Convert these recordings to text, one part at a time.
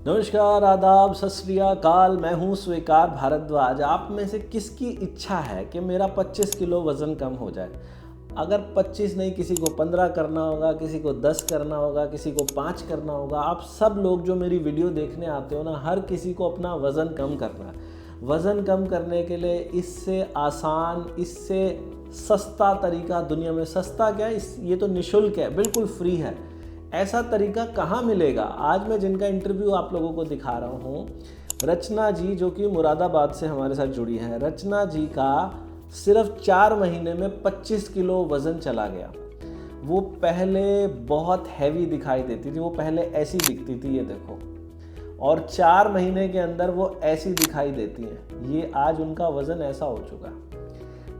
नमस्कार, आदाब, सत श्री अकाल। मैं हूं स्वीकार भारद्वाज। आप में से किसकी इच्छा है कि मेरा 25 किलो वज़न कम हो जाए? अगर 25 नहीं, किसी को 15 करना होगा, किसी को 10 करना होगा, किसी को 5 करना होगा। आप सब लोग जो मेरी वीडियो देखने आते हो ना, हर किसी को अपना वज़न कम करना है। वज़न कम करने के लिए इससे आसान, इससे सस्ता तरीका दुनिया में, सस्ता क्या है, ये तो निःशुल्क है, बिल्कुल फ्री है। ऐसा तरीका कहाँ मिलेगा? आज मैं जिनका इंटरव्यू आप लोगों को दिखा रहा हूँ, रचना जी, जो कि मुरादाबाद से हमारे साथ जुड़ी हैं। रचना जी का सिर्फ 4 महीने में 25 किलो वज़न चला गया। वो पहले बहुत हैवी दिखाई देती थी, वो पहले ऐसी दिखती थी, ये देखो, और 4 महीने के अंदर वो ऐसी दिखाई देती हैं। ये आज उनका वज़न ऐसा हो चुका है।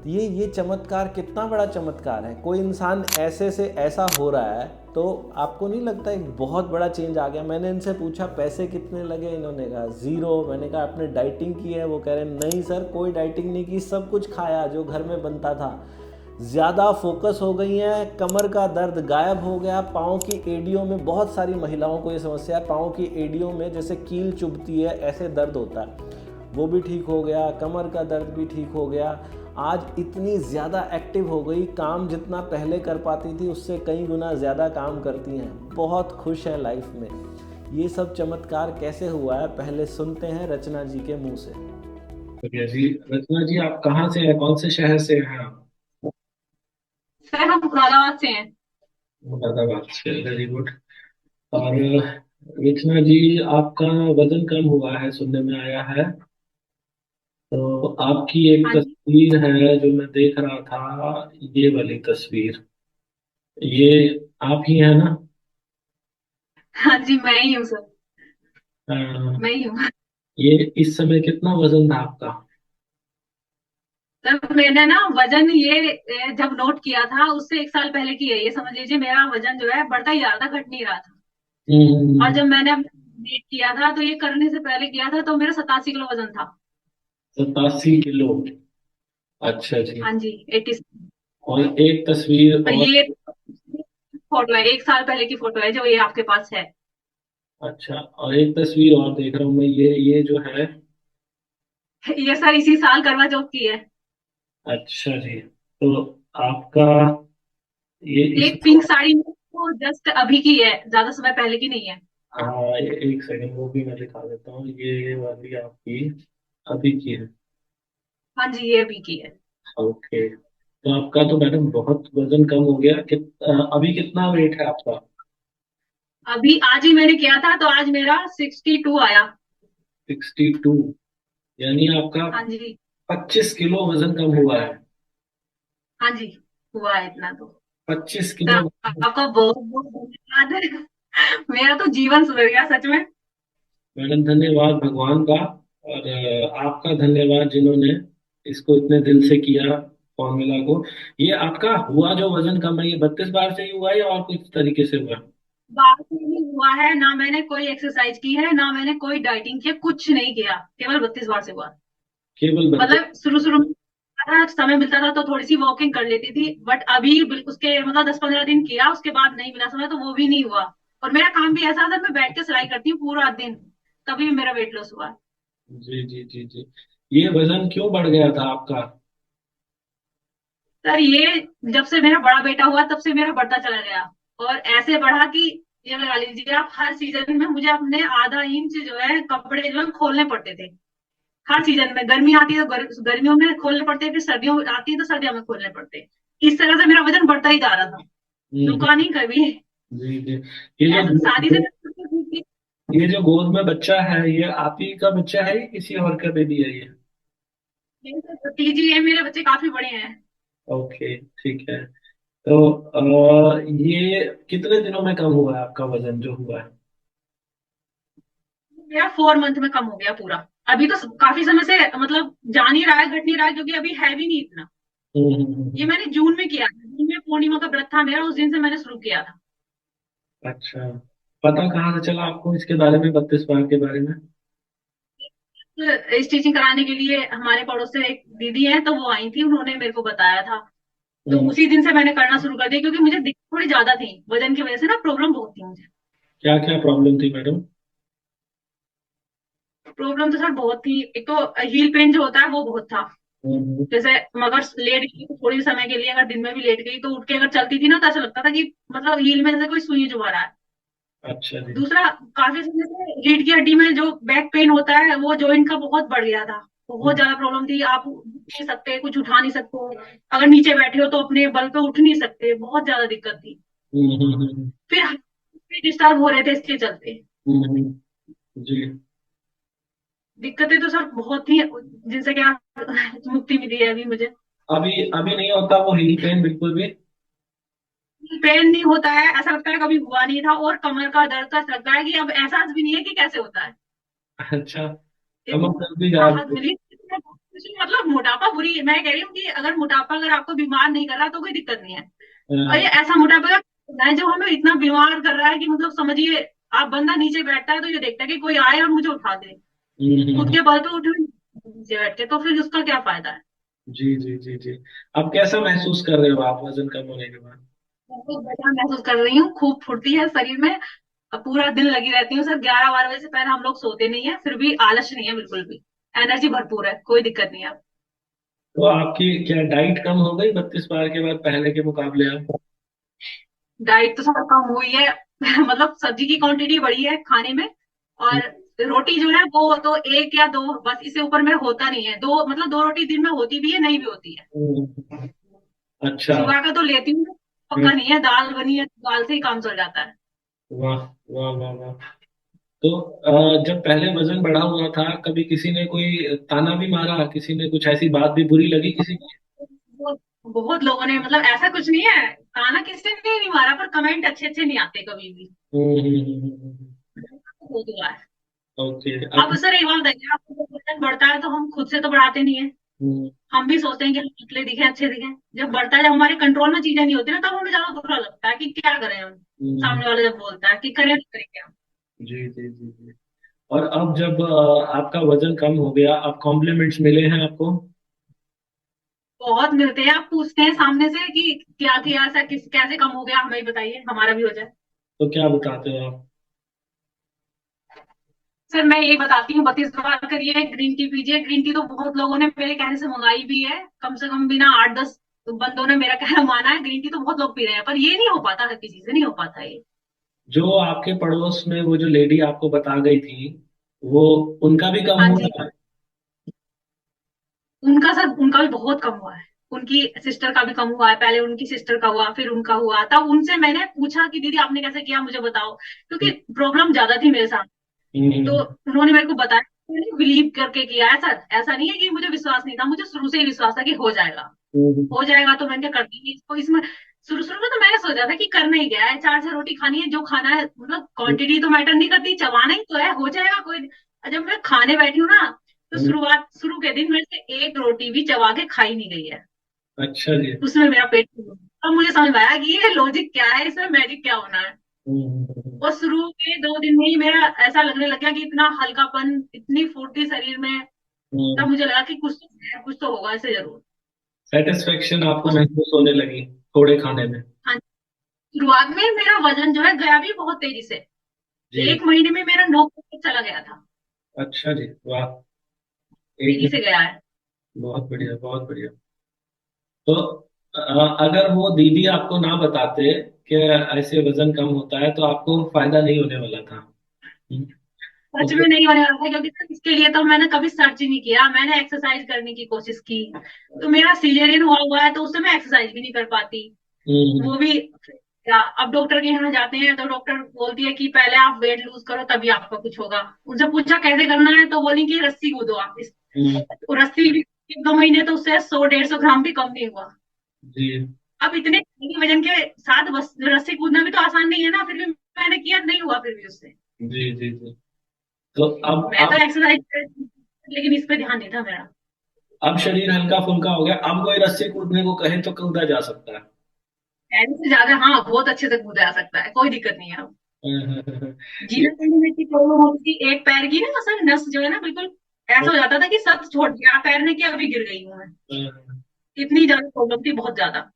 ये चमत्कार कितना बड़ा चमत्कार है। कोई इंसान ऐसे से ऐसा हो रहा है, तो आपको नहीं लगता एक बहुत बड़ा चेंज आ गया? मैंने इनसे पूछा पैसे कितने लगे, इन्होंने कहा ज़ीरो। मैंने कहा आपने डाइटिंग की है? वो कह रहे नहीं सर, कोई डाइटिंग नहीं की, सब कुछ खाया जो घर में बनता था। ज़्यादा फोकस हो गई है, कमर का दर्द गायब हो गया। पाँव की एड़ियों में, बहुत सारी महिलाओं को ये समस्या है, पाँव की एड़ियों में जैसे कील चुभती है, ऐसे दर्द होता है, वो भी ठीक हो गया। कमर का दर्द भी ठीक हो गया। आज इतनी ज़्यादा एक्टिव हो गई, काम जितना पहले कर पाती थी उससे कई गुना ज़्यादा काम करती हैं। बहुत खुश हैं लाइफ में। ये सब चमत्कार कैसे हुआ है, पहले सुनते हैं रचना जी के मुंह से। बढ़िया जी। रचना जी, आप कहाँ से हैं? कौन से शहर से हैं आप? सर हम मुरादाबाद से हैं। मुरादाबाद से, वेरी गुड। और रचना जी, आपका वजन कम हुआ है सुनने में आया है। तो आपकी एक हाँ जी। तस्वीर है जो मैं देख रहा था, ये वाली तस्वीर, ये आप ही है ना? हाँ जी, मैं ही हूँ सर। अ, मैं ही हूँ। ये इस समय कितना वजन था आपका? सर मैंने ना वजन ये जब नोट किया था उससे 1 साल पहले की है, ये समझ लीजिए। मेरा वजन जो है बढ़ता ही जा रहा था, घट नहीं रहा था। और जब मैंने वेट किया था तो ये करने से पहले किया था तो मेरा 87 किलो वजन था। 87 किलो। अच्छा जी। हाँ जी, 80। और एक तस्वीर और और। ये फोटो है, 1 साल पहले की फोटो है जो ये आपके पास है। अच्छा, और एक तस्वीर और देख रहा हूँ मैं, ये जो है। ये सर इसी साल करवा चौथ की है। अच्छा जी। तो आपका ये इस। एक पिंक साड़ी में वो जस्ट अभी की है, ज्यादा समय पहले की नहीं है। हाँ, एक सेकंड, वो भी मैं दिखा देता हूँ। ये वाली आपकी अभी की है। हाँ जी, ये अभी की है। ओके। तो आपका तो मैडम बहुत वजन कम हो गया। अभी कितना वेट है आपका? अभी आज ही मैंने किया था तो आज मेरा 62 आया। 62? यानी आपका हाँ जी। 25 किलो वजन कम हुआ है। हाँ जी, हुआ है इतना तो। 25 किलो। तो आपका बहुत बहुत धन्यवाद। मेरा तो जीवन सुधर गया सच में। मैडम, धन्यवाद भगवान का। और आपका धन्यवाद जिन्होंने इसको इतने दिल से किया, फॉर्मूला को। ये आपका हुआ जो वजन कम है, ये 32 बार से ही हुआ है या और कुछ तरीके से हुआ? बात नहीं हुआ है ना, मैंने कोई एक्सरसाइज की है ना मैंने कोई डाइटिंग किया, कुछ नहीं किया, केवल 32 बार से हुआ। केवल 32? मतलब शुरू शुरू में समय मिलता था तो थोड़ी सी वॉकिंग कर लेती थी, बट अभी उसके मतलब 10-15 दिन किया, उसके बाद नहीं मिला समय तो वो भी नहीं हुआ। और मेरा काम भी ऐसा था, मैं बैठ के सिलाई करती हूँ पूरा दिन, तभी मेरा वेट लॉस हुआ। जी जी जी जी। ये वजन क्यों बढ़ गया था आपका? सर ये जब से मेरा बड़ा बेटा हुआ तब से मेरा बढ़ता चला गया। और ऐसे बढ़ा कि ये लगा लीजिए आप, हर सीजन में मुझे अपने आधा इंच जो है कपड़े जो है खोलने पड़ते थे। हर सीजन में, गर्मी आती है तो गर्मियों में खोलने पड़ते, फिर सर्दियों आती है तो सर्दियों में खोलने पड़ते। इस तरह से मेरा वजन बढ़ता ही जा रहा था, हम्म। रुका नहीं कभी। जी जी। ये जो ऐसा शादी से पहले ये जो गोद में बच्चा है, ये आप ही का बच्चा है या किसी और का बेबी है ये? भतीजी है, मेरे बच्चे काफी बड़े हैं। ओके, ठीक है। तो ये कितने दिनों में कम हुआ है आपका वजन जो हुआ है? मेरा 4 मंथ में कम हो गया पूरा। अभी तो काफी समय से मतलब जा नहीं रहा है, घट नहीं रहा है, क्योंकि अभी है भी नहीं इतना। ये हम्म। मैंने जून में किया था, जून में पूर्णिमा का व्रत था मेरा, उस दिन से मैंने शुरू किया था। अच्छा। पता कहाँ से चला आपको इसके बारे में, 32 बार के बारे में? स्टिचिंग कराने के लिए हमारे पड़ोस से एक दीदी है, तो वो आई थी, उन्होंने मेरे को बताया था। तो हम्म। उसी दिन से मैंने करना शुरू कर दिया, क्योंकि मुझे दिक्कत थोड़ी ज्यादा थी वजन की वजह से ना, प्रॉब्लम बहुत थी मुझे। क्या क्या प्रॉब्लम थी मैडम? प्रॉब्लम तो सर बहुत थी। एक तो हील पेन जो होता है वो बहुत था। हम्म, जैसे मगर लेट गई तो थोड़ी समय के लिए, अगर दिन में भी लेट गई तो उठ के अगर चलती थी ना तो ऐसा लगता था कि मतलब हील में जैसे कोई सुई चुभा रहा है। अच्छा जी। दूसरा, काफी समय से रीढ़ की हड्डी में जो बैक पेन होता है वो जॉइंट का बहुत बढ़ गया था। बहुत हम्म, ज्यादा प्रॉब्लम थी, आप उठ नहीं सकते, कुछ उठा नहीं सकते, अगर नीचे बैठे हो तो अपने बल पे उठ नहीं सकते, बहुत ज्यादा दिक्कत थी। हम्म, हम्म, फिर डिस्टर्ब हो रहे थे इसके चलते। जी। दिक्कतें तो सर बहुत थी, जिनसे क्या मुक्ति मिली है अभी मुझे। अभी अभी नहीं होता वो हिल पेन बिल्कुल भी? पेन नहीं होता है, ऐसा लगता है कभी हुआ नहीं था, और कमर का दर्द तो ऐसा लगता है कि अब एहसास भी नहीं है कि कैसे होता है। अच्छा, कमर इतनी दर्द भी जा राहत रही मिली। मतलब मोटापा बुरी, मैं कह रही हूँ कि अगर मोटापा अगर आपको बीमार नहीं कर रहा तो कोई दिक्कत नहीं है। और है? ये ऐसा मोटापा है जो हमें इतना बीमार कर रहा है कि मतलब समझिए, आप बंदा नीचे बैठता है तो ये देखता है कि कोई आए और मुझे उठा दे। खुद हम्म, के बल पे उठे नीचे बैठ के, तो फिर उसका क्या फायदा है। जी जी जी जी। अब कैसा महसूस कर रहे हो आप वजन कम होने के बाद? बहुत बढ़िया महसूस कर रही हूँ, खूब फुर्ती है शरीर में। अब पूरा दिन लगी रहती हूँ सर, 11-12 बजे से पहले हम लोग सोते नहीं है, फिर भी आलस नहीं है बिल्कुल भी। एनर्जी भरपूर है, कोई दिक्कत नहीं है। तो आपकी क्या डाइट कम हो गई 32 बार के बाद पहले के मुकाबले अब? डाइट तो सब कम हुई है। मतलब सब्जी की क्वांटिटी बढ़ी है खाने में। और रोटी जो है वो तो एक या दो, बस इससे ऊपर में होता नहीं है। दो मतलब दो रोटी दिन में होती भी है, नहीं भी होती है। हम्म, अच्छा। सुबह का तो लेती हूँ, हम्म, पक्का नहीं है, दाल बनी है, दाल से ही काम चल जाता है। वाह वाह वाह वाह। तो जब पहले वजन बढ़ा हुआ था कभी किसी ने कोई ताना भी मारा, किसी ने कुछ ऐसी बात भी बुरी लगी किसी की? बहुत बहुत लोगों ने, मतलब ऐसा कुछ नहीं है, ताना किसी ने नहीं मारा, पर कमेंट अच्छे अच्छे नहीं आते कभी भी। बहुत हुआ है। ओके अब सर एक बात बताइए, आपको जब वजन बढ़ता है तो हम खुद से तो बढ़ाते नहीं है। हम्म, हम भी सोचते हैं कि हम पतले दिखे, अच्छे दिखे। जब बढ़ता है, जब हमारे कंट्रोल में चीजें नहीं होती ना, तब हमें ज्यादा बुरा लगता है कि क्या करें हम। हम्म, सामने वाला जब बोलता है कि करें तो करें क्या। जी जी जी जी। और अब जब आपका वजन कम हो गया, अब कॉम्प्लीमेंट्स मिले हैं आपको? बहुत मिलते हैं, आप पूछते हैं सामने से कि क्या किया, ऐसा किस कैसे कम हो गया, हमें भी बताइए, हमारा भी हो जाए। तो क्या बताते हो आप? सर मैं यही बताती हूँ, 32 बार करिए, ग्रीन टी पीजिए। ग्रीन टी तो बहुत लोगों ने मेरे कहने से मंगाई भी है, कम से कम बिना 8-10 बंदों ने मेरा कहना माना है। ग्रीन टी तो बहुत लोग पी रहे हैं, पर ये नहीं हो पाता, हर किसी से नहीं हो पाता ये। जो आपके पड़ोस में वो जो लेडी आपको बता गई थी, वो उनका भी कम हाँ हुआ जी। है? उनका सर, उनका भी बहुत कम हुआ है। उनकी सिस्टर का भी कम हुआ है, पहले उनकी सिस्टर का हुआ, फिर उनका हुआ। तब उनसे मैंने पूछा कि दीदी आपने कैसे किया, मुझे बताओ, क्योंकि प्रॉब्लम ज्यादा थी मेरे साथ। तो हम्म, उन्होंने मेरे को बताया, मैंने बिलीव करके किया है सर। ऐसा नहीं है कि मुझे विश्वास नहीं था, मुझे शुरू से ही विश्वास था कि हो जाएगा। हम्म, हो जाएगा तो मैंने कर दी इसको इसमें। शुरू शुरू में तो मैंने सोचा था कि करना ही क्या है, 4 6 रोटी खानी है, जो खाना है, मतलब क्वांटिटी तो मैटर नहीं करती, चबाना ही तो है, हो जाएगा कोई। जब मैं खाने बैठी हूँ ना, तो शुरू के दिन मेरे से एक रोटी भी चबा के खाई नहीं गई है। अच्छा जी। उसमें मेरा पेट फूल गया। अब मुझे समझ में आया कि ये लॉजिक क्या है, इसमें मैजिक क्या होना है। और शुरू के 2 दिन में ही मेरा ऐसा लगने लग गया कि इतना हल्कापन, इतनी फुर्ती शरीर में। तब मुझे लगा कि कुछ तो है, कुछ तो होगा इससे जरूर। सेटिस्फेक्शन आपको और महसूस होने लगी थोड़े खाने में? हाँ, शुरुआत में मेरा वजन जो है गया भी बहुत तेजी से। जी। 1 महीने में मेरा 9 किलो चला गया था। अच्छा जी, वाह। एक तेजी से मिनट। गया है। बहुत बढ़िया बहुत बढ़िया। तो अगर वो दीदी आपको ना बताते कि ऐसे वजन कम होता है तो आपको फायदा नहीं होने वाला था। हम्म, सच में मतलब। नहीं होने वाला था, क्योंकि सर इसके लिए तो मैंने कभी सर्च ही नहीं किया। मैंने एक्सरसाइज करने की कोशिश की, तो मेरा सीजरियन हुआ है, तो उससे मैं एक्सरसाइज भी नहीं कर पाती। हम्म, वो भी क्या, अब डॉक्टर के यहाँ जाते हैं तो डॉक्टर बोलती है कि पहले आप वेट लूज करो तभी आपका कुछ होगा। उनसे पूछा कैसे करना है, तो बोली कि रस्सी कूदो आप इस। हम्म, वो रस्सी भी 1-2 महीने तो उससे 100-150 ग्राम भी कम नहीं हुआ। जी अब इतने भारी वजन के साथ बस रस्सी कूदना भी तो आसान नहीं है ना, फिर भी मैंने किया, नहीं हुआ फिर भी उससे। जी जी जी। तो अब मैं तो अब एक्सरसाइज, लेकिन इस पे ध्यान नहीं था मेरा। अब शरीर हल्का फुल्का हो गया, अब कोई रस्सी कूदने को कहे तो कूदा जा सकता है। पहले से ज्यादा, हाँ, बहुत अच्छे से कूदा जा सकता है, कोई दिक्कत नहीं है अब। ये, जीना चलने में इतनी प्रॉब्लम होती थी, एक पैर की ना सर नस जो है ना, बिल्कुल ऐसा हो जाता था कि सब छोड़ दिया, तैरने की अभी गिर गई हूँ मैं। इतनी ज्यादा प्रॉब्लम थी, बहुत ज्यादा।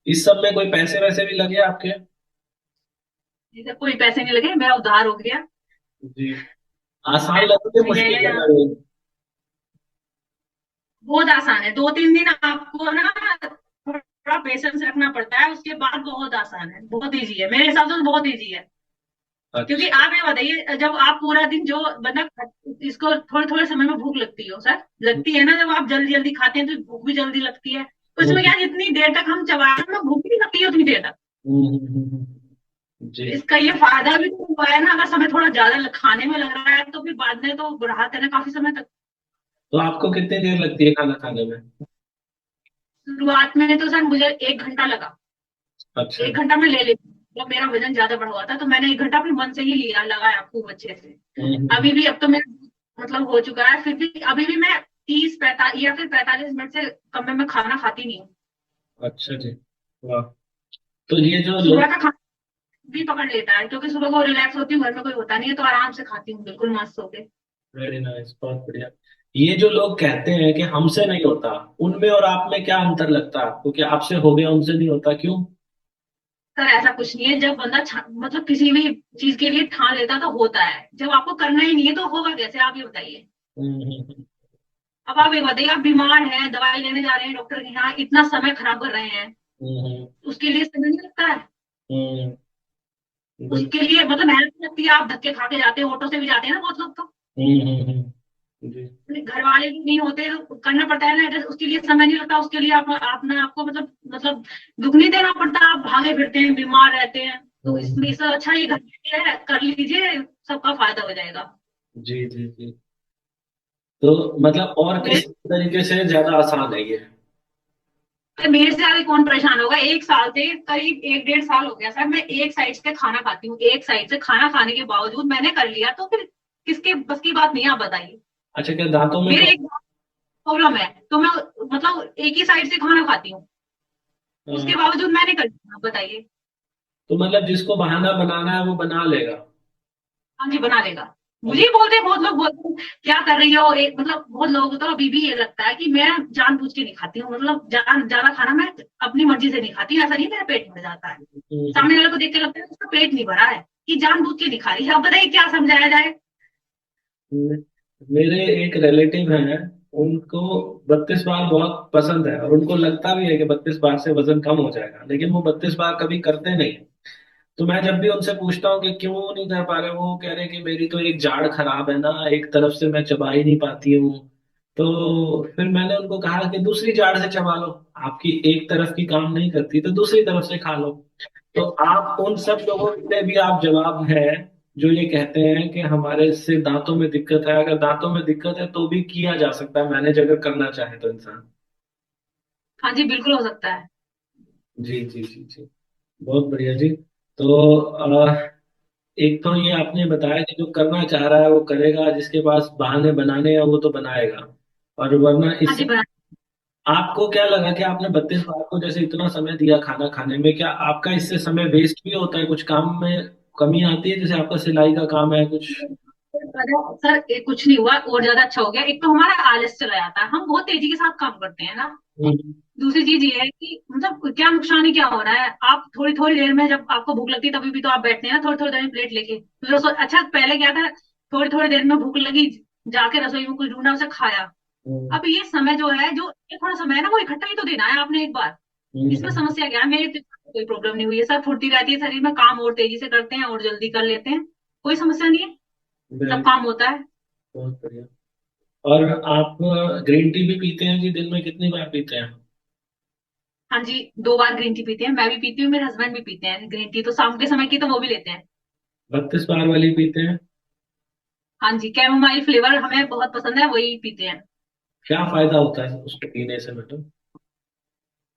इस सब में कोई पैसे वैसे भी लगे आपके? जिसे कोई पैसे नहीं लगे, मेरा उद्धार हो गया। जी। आसान लगे कि मुश्किल ये लगा रहे? बहुत आसान है, 2-3 दिन आपको ना थोड़ा पेशेंस रखना पड़ता है, उसके बाद बहुत आसान है, बहुत इजी है, मेरे हिसाब से तो बहुत इजी है। क्योंकि अच्छा। आप ये बताइए, जब आप पूरा दिन जो बंदा इसको थोड़े थोड़े समय में भूख लगती हो सर, लगती है ना, जब आप जल्दी जल्दी खाते हैं तो भूख भी जल्दी लगती है। उसमें हम्म क्या, जितनी देर तक हम चबाते हैं भूख भी नहीं लगती है उतनी देर तक। जी। इसका ये फायदा भी तो हुआ है ना, अगर समय थोड़ा ज्यादा खाने में लग रहा है तो फिर बाद में तो राहत है ना काफी समय तक। तो आपको कितनी देर लगती है खाना खाने में? शुरुआत में तो सर मुझे 1 घंटा लगा। अच्छा। 1 घंटा में ले लेती हूँ। जब मेरा वजन ज्यादा बढ़ हुआ था तो मैंने 1 घंटा अपने मन से ही लिया, लगाया खूब अच्छे से। हम्म। अभी भी अब तो मेरा मतलब हो चुका है, फिर भी अभी भी मैं 30-45 या फिर 45 मिनट से कम में मैं खाना खाती नहीं हूँ। अच्छा जी। वाह। तो ये जो सुबह लोग। का खाना भी पकड़ लेता है, क्योंकि सुबह को रिलैक्स होती हूँ, घर में कोई होता नहीं है तो आराम से खाती हूँ बिल्कुल मस्त होके। वेरी नाइस, बहुत बढ़िया। ये जो लोग कहते हैं कि हमसे नहीं होता, उनमें और आप में क्या अंतर लगता है आपको, कि आपसे हो गया उनसे नहीं होता, क्यों? सर ऐसा कुछ नहीं है, जब बंदा मतलब किसी भी चीज के लिए ठान लेता तो होता है, जब आपको करना ही नहीं है तो होगा कैसे, आप ये बताइए। हम्म। अब आप ये बताइए, आप बीमार हैं, दवाई लेने जा रहे हैं डॉक्टर के यहाँ, इतना समय खराब कर रहे हैं, हम्म। उसके लिए समय नहीं लगता है। हम्म। बिल्कुल। उसके लिए मतलब मेहनत नहीं लगती है, आप धक्के खा के जाते हैं, ऑटो से भी जाते हैं ना बहुत लोग तो। जी। घर वाले भी नहीं होते तो करना पड़ता है ना एडजस्ट, उसके लिए समय नहीं लगता, उसके लिए आप अपना आपको मतलब दुख नहीं देना पड़ता, आप भागे फिरते हैं, बीमार रहते हैं, तो इसमें हम्म। इससे अच्छा ये घर पे है, कर लीजिए, सबका फायदा हो जाएगा। जी जी जी। तो मतलब और मेरे किस तरीके से ज्यादा आसान है ये? मेरे से आगे कौन परेशान होगा, 1 साल से करीब 1-1.5 साल हो गया सर, मैं एक साइड से खाना खाती हूँ, एक साइड से खाना खाने के बावजूद मैंने कर लिया, तो फिर किसके बस की बात नहीं है, आप बताइए। अच्छा, क्या दांतों में मेरे एक प्रॉब्लम है तो मैं मतलब एक ही साइड से खाना खाती हूँ, हाँ, उसके बावजूद मैंने कर लिया, आप बताइए। तो मतलब जिसको बहाना बनाना है वो बना लेगा। हाँ जी, बना लेगा। और मुझे ही बोलते हैं बहुत लोग, बोलते हैं क्या कर रही हो, एक मतलब बहुत लोगों को तो अभी भी ये लगता है कि मैं जानबूझ के नहीं खाती हूँ, मतलब जान ज्यादा खाना मैं अपनी मर्जी से नहीं खाती हूँ, ऐसा नहीं मेरा पेट भर जाता है। सामने वाले को देख के लगता है उसका पेट नहीं भरा है, कि जानबूझ के नहीं खा रही है, अब बताइए क्या समझाया जाए। मेरे एक रिलेटिव हैं, उनको 32 बार बहुत पसंद है, और उनको लगता भी है कि 32 बार से वजन कम हो जाएगा, लेकिन वो 32 बार कभी करते नहीं। तो मैं जब भी उनसे पूछता हूँ कि क्यों नहीं कर पा रहे, वो कह रहे हैं कि मेरी तो एक जाड़ खराब है ना, एक तरफ से मैं चबा ही नहीं पाती हूँ। तो फिर मैंने उनको कहा कि दूसरी जाड़ से चबा लो, आपकी एक तरफ की काम नहीं करती तो दूसरी तरफ से खा लो। तो आप उन सब लोगों के लिए भी आप जवाब है जो ये कहते हैं कि हमारे से दांतों में दिक्कत है, अगर दांतों में दिक्कत है तो भी किया जा सकता है मैनेज, अगर करना चाहे तो इंसान। हाँ जी, बिल्कुल हो सकता है। जी जी जी जी। बहुत बढ़िया जी। तो एक तो ये आपने बताया कि जो करना चाह रहा है वो करेगा, जिसके पास बहाने बनाने हैं वो तो बनाएगा। और वरना हाँ इससे जी, बना। आपको क्या लगा कि आपने 32 बार को जैसे इतना समय दिया खाना खाने में, क्या आपका इससे समय वेस्ट भी होता है, कुछ काम में कमी आती है, जैसे आपका सिलाई का काम है कुछ? सर कुछ नहीं हुआ, और ज्यादा अच्छा हो गया, एक तो हमारा आलस चला जाता है, हम बहुत तेजी के साथ काम करते हैं ना। हम्म। दूसरी चीज ये है कि मतलब क्या नुकसान ही क्या हो रहा है, आप थोड़ी थोड़ी देर में जब आपको भूख लगती है तभी भी तो आप बैठते हैं ना, थोड़ी थोड़ी देर में प्लेट लेके, अच्छा पहले क्या था, थोड़ी थोड़ी देर में भूख लगी, जाके रसोई में कुछ ढूंढा, उसे खाया। हम्म। अब ये समय जो है, जो ये थोड़ा समय है ना, वो इकट्ठा ही तो देना है आपने एक बार। इसमें हम्म। समस्या क्या है, मेरे तो कोई प्रॉब्लम नहीं हुई है, सब फुर्ती रहती है शरीर में, काम और तेजी से करते हैं और जल्दी कर लेते हैं, कोई समस्या नहीं है, सब वेरी। काम होता है। बहुत बढ़िया। और आप ग्रीन टी भी पीते हैं जी, दिन में कितनी बार पीते हैं? हाँ जी, 2 बार ग्रीन टी पीते हैं, मैं भी पीती हूँ, मेरे हस्बैंड भी पीते हैं ग्रीन टी, तो शाम के समय की तो वो भी लेते हैं। 32 बार वाली पीते हैं? हाँ जी, कैमोमाइल फ्लेवर हमें बहुत पसंद है, वही पीते हैं। क्या फायदा होता है उसको पीने से मैडम?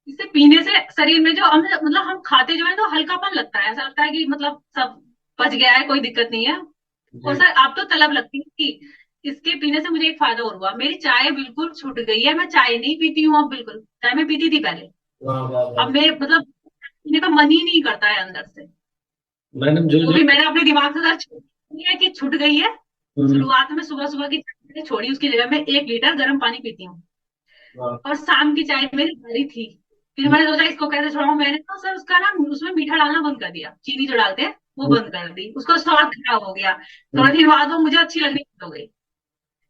इसे पीने से शरीर में जो हम मतलब हम खाते जो है तो हल्कापन लगता है, ऐसा लगता है कि मतलब सब पच गया है, कोई दिक्कत नहीं है। और जी। सर आप तो तलब लगती है कि इसके पीने से मुझे एक फायदा और हुआ, मेरी चाय बिल्कुल छूट गई है, मैं चाय नहीं पीती हूँ अब बिल्कुल, चाय मैं पीती थी पहले, वाह वाह अब वाह। मेरे मतलब पीने का मन ही नहीं करता है अंदर से। मैडम जो वो जो। भी मैंने अपने दिमाग से सर छोड़ दिया है कि छूट गई है। हम्म। शुरुआत में सुबह सुबह की चाय मैंने छोड़ी, उसकी जगह मैं 1 लीटर गर्म पानी पीती हूँ, वाह। और शाम की चाय मेरी भरी थी। फिर मैंने सोचा इसको कैसे छुड़ाऊं, मैंने तो सर उसका ना उसमें मीठा डालना बंद कर दिया, चीनी जो डालते हैं वो बंद कर दी, उसका स्वाद खराब हो गया। थोड़ा दिन बाद वो मुझे अच्छी लगनी शुरू हो गई।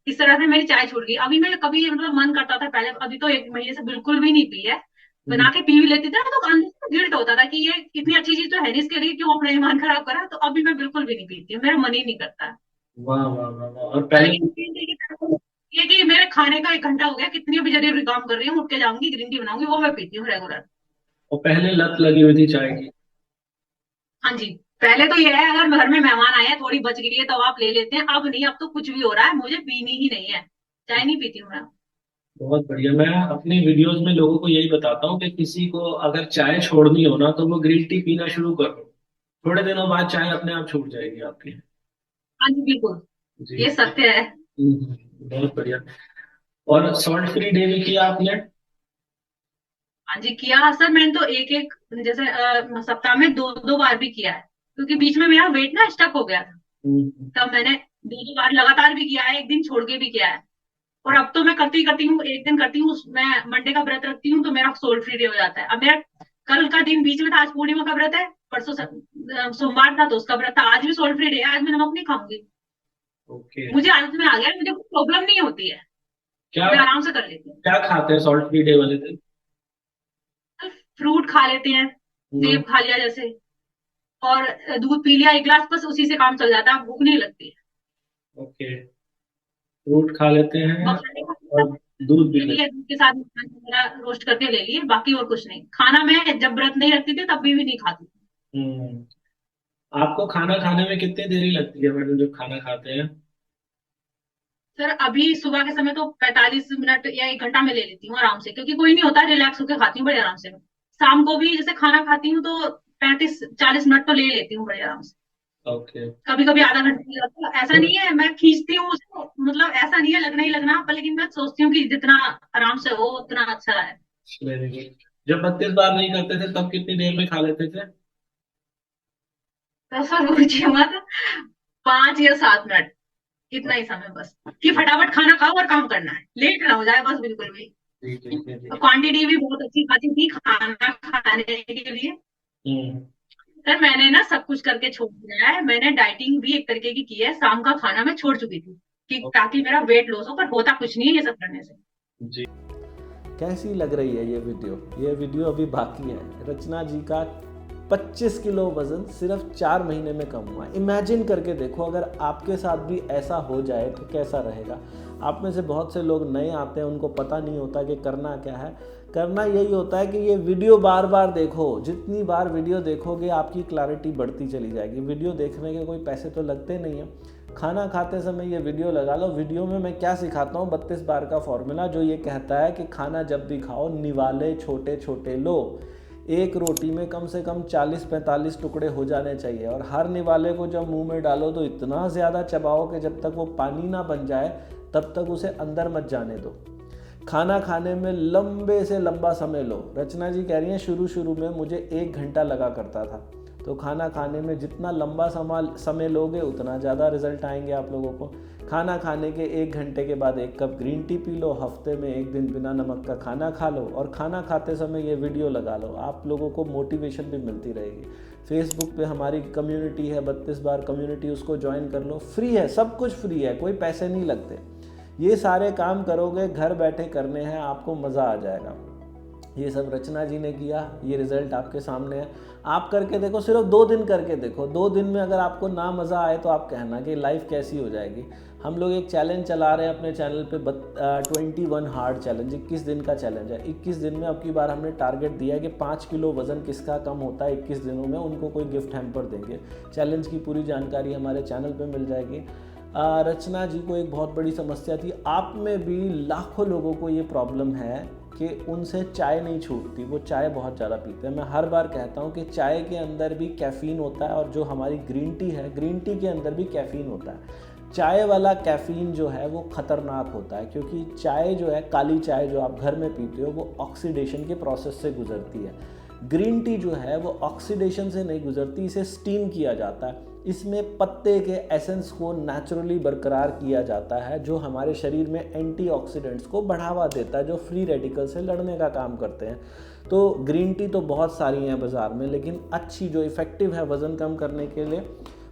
इस तरह से मेरी चाय छूट गई। अभी मैं कभी मतलब मन करता था पहले, अभी तो 1 महीने से बिल्कुल भी नहीं पी है। बना के पी भी लेती थी ना, तो अंदर से गिल्ट होता था कि ये इतनी अच्छी चीज तो है नहीं, इसके लिए क्यों अपना ईमान खराब करा। तो अभी मैं बिल्कुल भी नहीं पीती हूँ, मेरा मन ही नहीं करता। वाह वाह वाह वाह। और और पहले लेकिन ये कि मेरे खाने का 1 घंटा हो गया, कितनी भी जरूरी काम कर रही हूँ, उठ के जाऊंगी ग्रीन टी बनाऊंगी, वो मैं पीती हूँ रेगुलर। और पहले लत लगी हुई थी चाय की। हाँ जी। पहले तो ये है, अगर घर में मेहमान आए हैं, थोड़ी बच गई है तो आप ले लेते हैं। अब नहीं, अब तो कुछ भी हो रहा है, मुझे पीनी ही नहीं है, चाय नहीं पीती हूँ मैं। बहुत बढ़िया। मैं अपनी वीडियोस में लोगों को यही बताता हूँ कि किसी को अगर चाय छोड़नी हो ना तो वो ग्रीन टी पीना शुरू कर दो, थोड़े दिनों बाद चाय अपने आप छूट जाएगी आपकी। हाँ जी बिल्कुल, जी। ये सत्य है। बहुत बढ़िया। और सॉल्ट फ्री डे भी किया आपने? हाँ जी किया सर, मैंने तो एक एक जैसे सप्ताह में 2 2 बार भी किया है, क्योंकि बीच में मेरा वेट ना स्टक हो गया था। हम्म, तब मैंने 2 2 बार लगातार भी किया है, एक दिन छोड़ के भी किया है। और अब तो मैं करती करती हूँ, एक दिन करती हूँ, मैं मंडे का व्रत रखती हूँ, तो मेरा सोल फ्री डे हो जाता है। अब मेरा कल का दिन बीच में था, आज पूर्णिमा का व्रत है, परसों सोमवार था तो उसका व्रत था, आज भी सोल फ्री डे है, आज मैं नमक नहीं खाऊंगी। ओके। मुझे आदत में आ गया है, मुझे कोई प्रॉब्लम नहीं होती है, क्या मैं आराम से कर लेती हूँ। क्या खाते हैं सॉल्ट फ्री डे वाले दिन? फ्रूट खा लेते हैं, हम्म, सेब खा लिया जैसे, और दूध पी लिया 1 गिलास, बस उसी से काम चल जाता है, भूख नहीं लगती है। ओके। फ्रूट खा लेते हैं मखाने का और दूध भी ले लेते लिया, दूध के साथ मखाने वगैरह रोस्ट करके ले लिए, बाकी और कुछ नहीं। खाना मैं जब व्रत नहीं रखती थी तब भी नहीं खाती थी। हैं। आपको खाना खाने में कितनी देरी लगती है मैडम जब खाना खाते हैं? सर अभी सुबह के समय तो 45 मिनट या 1 घंटा में ले लेती हूँ आराम से, क्योंकि कोई नहीं होता, रिलैक्स होकर खाती हूँ बड़े आराम से। शाम को भी जैसे खाना खाती हूँ तो 35 40 मिनट तो ले लेती हूँ बड़े आराम से। ओके। कभी कभी आधा घंटा भी लगता है, ऐसा नहीं है मैं खींचती हूँ उसको, मतलब ऐसा नहीं है लगना ही लगना, पर लेकिन मैं सोचती हूँ कि जितना आराम से हो उतना अच्छा है। Very good. जब 32 बार नहीं करते थे तब कितनी देर में खा लेते थे? तो सर रुचिए मत, 5 या 7 मिनट, इतना ही समय बस, कि फटाफट खाना खाओ और काम करना है, लेट ना हो जाए बस बिल्कुल भी। जी जी जी जी। क्वांटिटी भी बहुत अच्छी खाती थी खाना खाने के लिए। हम्म। सर मैंने ना सब कुछ करके छोड़ दिया है, मैंने डाइटिंग भी एक तरीके की की है, शाम का खाना मैं छोड़ चुकी थी, कि ताकि मेरा वेट लॉस हो, पर होता कुछ नहीं है ये सब करने से। जी। कैसी लग रही है ये वीडियो? ये वीडियो अभी बाकी है। रचना जी का 25 किलो वज़न सिर्फ 4 महीने में कम हुआ। इमेजिन करके देखो, अगर आपके साथ भी ऐसा हो जाए तो कैसा रहेगा। आप में से बहुत से लोग नए आते हैं, उनको पता नहीं होता कि करना क्या है। करना यही होता है कि ये वीडियो बार बार देखो। जितनी बार वीडियो देखोगे आपकी क्लैरिटी बढ़ती चली जाएगी। वीडियो देखने के कोई पैसे तो लगते नहीं हैं। खाना खाते समय ये वीडियो लगा लो। वीडियो में मैं क्या सिखाता हूँ, 32 बार का फॉर्मूला, जो ये कहता है कि खाना जब भी खाओ निवाले छोटे छोटे लो। एक रोटी में कम से कम 40-45 टुकड़े हो जाने चाहिए, और हर निवाले को जब मुंह में डालो तो इतना ज़्यादा चबाओ कि जब तक वो पानी ना बन जाए तब तक उसे अंदर मत जाने दो। खाना खाने में लंबे से लंबा समय लो। रचना जी कह रही हैं शुरू शुरू में मुझे 1 घंटा लगा करता था। तो खाना खाने में जितना लंबा समय लोगे उतना ज़्यादा रिजल्ट आएंगे आप लोगों को। खाना खाने के 1 घंटे के बाद 1 cup green tea P low. हफ्ते में 1 दिन बिना नमक का खाना खा लो, और खाना खाते समय ये वीडियो लगा लो। आप लोगों को मोटिवेशन भी मिलती रहेगी। फेसबुक पे हमारी कम्युनिटी है 32 बार कम्युनिटी, उसको ज्वाइन कर लो। फ्री है, सब कुछ फ्री है, कोई पैसे नहीं लगते। ये सारे काम करोगे, घर बैठे करने हैं, आपको मज़ा आ जाएगा। ये सब रचना जी ने किया, ये रिज़ल्ट आपके सामने है। आप करके देखो, सिर्फ 2 दिन करके देखो। 2 दिन में अगर आपको ना मज़ा आए तो आप कहना कि लाइफ कैसी हो जाएगी। हम लोग एक चैलेंज चला रहे हैं अपने चैनल पे 21 हार्ड चैलेंज, 21 दिन का चैलेंज है। 21 दिन में अब की बार हमने टारगेट दिया है कि 5 किलो वज़न किसका कम होता है 21 दिनों में, उनको कोई गिफ्ट हैम्पर देंगे। चैलेंज की पूरी जानकारी हमारे चैनल पे मिल जाएगी। रचना जी को एक बहुत बड़ी समस्या थी, आप में भी लाखों लोगों को ये प्रॉब्लम है कि उनसे चाय नहीं छूटती, वो चाय बहुत ज़्यादा पीते हैं। मैं हर बार कहता हूँ कि चाय के अंदर भी कैफ़ीन होता है, और जो हमारी ग्रीन टी है, ग्रीन टी के अंदर भी कैफ़ीन होता है। चाय वाला कैफ़ीन जो है वो ख़तरनाक होता है, क्योंकि चाय जो है, काली चाय जो आप घर में पीते हो, वो ऑक्सीडेशन के प्रोसेस से गुजरती है। ग्रीन टी जो है वो ऑक्सीडेशन से नहीं गुजरती, इसे स्टीम किया जाता है। इसमें पत्ते के एसेंस को नेचुरली बरकरार किया जाता है, जो हमारे शरीर में एंटीऑक्सीडेंट्स को बढ़ावा देता है, जो फ्री रेडिकल से लड़ने का काम करते हैं। तो ग्रीन टी तो बहुत सारी हैं बाज़ार में, लेकिन अच्छी जो इफ़ेक्टिव है वज़न कम करने के लिए,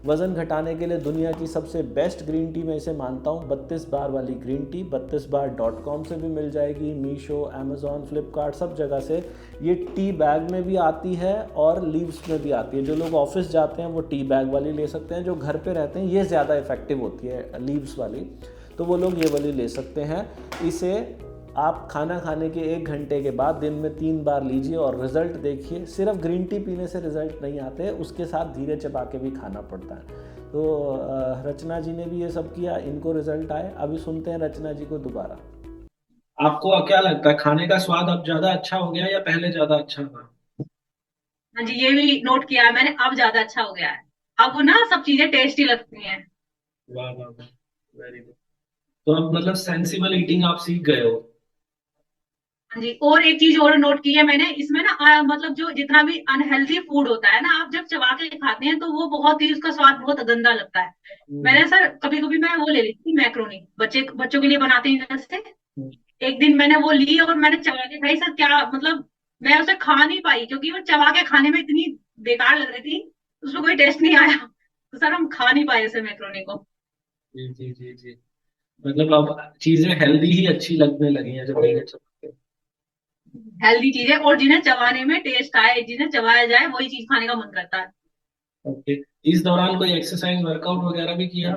वज़न घटाने के लिए दुनिया की सबसे बेस्ट ग्रीन टी मैं इसे मानता हूँ 32 बार वाली ग्रीन टी। 32bar.com से भी मिल जाएगी, मीशो, अमेज़ॉन, फ्लिपकार्ट, सब जगह से। ये टी बैग में भी आती है और लीव्स में भी आती है। जो लोग ऑफिस जाते हैं वो टी बैग वाली ले सकते हैं, जो घर पे रहते हैं ये ज़्यादा इफ़ेक्टिव होती है लीव्स वाली, तो वो लोग ये वाली ले सकते हैं। इसे आप खाना खाने के 1 घंटे के बाद दिन में 3 बार लीजिए और रिज़ल्ट देखिए। सिर्फ ग्रीन टी पीने से रिज़ल्ट नहीं आते, उसके साथ धीरे चबा के भी खाना पड़ता है। तो रचना जी ने भी ये सब किया, इनको रिज़ल्ट आए। अभी सुनते हैं रचना जी को दोबारा। आपको क्या लगता है, खाने का स्वाद अब ज्यादा अच्छा हो गया या पहले ज्यादा अच्छा था? हाँ जी, ये भी नोट किया है मैंने, अब ज्यादा अच्छा हो गया है। अब ना सब चीजें टेस्टी लगती हैं। वाह वाह वाह, वेरी गुड। तो अब मतलब सेंसिबल ईटिंग आप सीख गए हो। हाँ जी, और एक चीज और नोट की है मैंने इसमें ना, मतलब जो जितना भी अनहेल्दी फूड होता है ना, आप जब चबा के खाते हैं तो वो बहुत ही, उसका स्वाद बहुत गंदा लगता है। हम्म, मैंने सर कभी कभी मैं वो ले लेती थी मैक्रोनी, बच्चों के लिए बनाते हैं जैसे। हम्म। एक दिन मैंने वो ली और मैंने चबा के खाई सर, क्या मतलब, मैं उसे खा नहीं पाई क्योंकि वो चबा के खाने में इतनी बेकार लग रही थी, उसमें कोई टेस्ट नहीं आया। तो सर हम खा नहीं पाए उसे मैक्रोनी को। जी जी जी जी। मतलब अब चीजें हेल्दी ही अच्छी लगने लगी हैं जब धीरे चलते हैं। हेल्दी चीजें और जिन्हें चबाने में टेस्ट आए, जिन्हें चबाया जाए वही चीज खाने का मन करता है। ओके। इस दौरान कोई एक्सरसाइज वर्कआउट वगैरह भी किया?